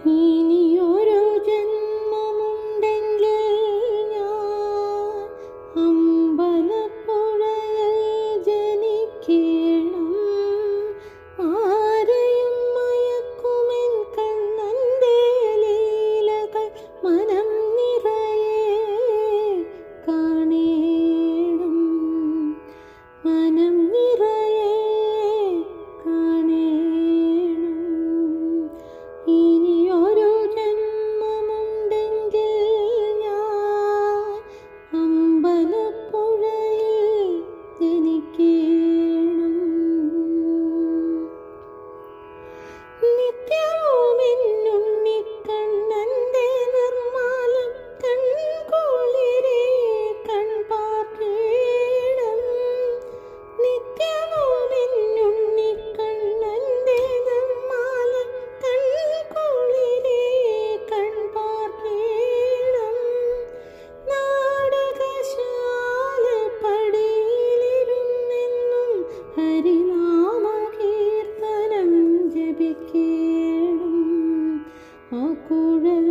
ഇനിയൊരു ജന്മമുണ്ടെങ്കിൽ ഞാൻ അമ്പലപ്പുഴയിൽ ജനിക്കണം. ആരെയും മയക്കുമെൻ കണ്ണൻ്റെ ലീലകൾ മനം നിറയെ കാണേണം. മനം നിറയെ കാണേണം. ഇനിയൊരു ജന്മമുണ്ടെങ്കിൽ ഞാൻ അമ്പലപ്പുഴയിൽ ജനിക്കണം. നിത്യവുമെന്നുണ്ണിക്കണ്ണൻ്റെ നിർമ്മാല്യം കൺകുളിരെ കൺപാർക്കേണം. നിത്യവുമെന്നുണ്ണിക്കണ്ണൻ്റെ നിർമ്മാല്യം കൺകുളിരെ കൺപാർക്കേണം. നാടകശാല പടിയിലിരുന്നെന്നും ഹരിനാമകീർത്തനം ജപിക്കേണം. ആ കുഴൽ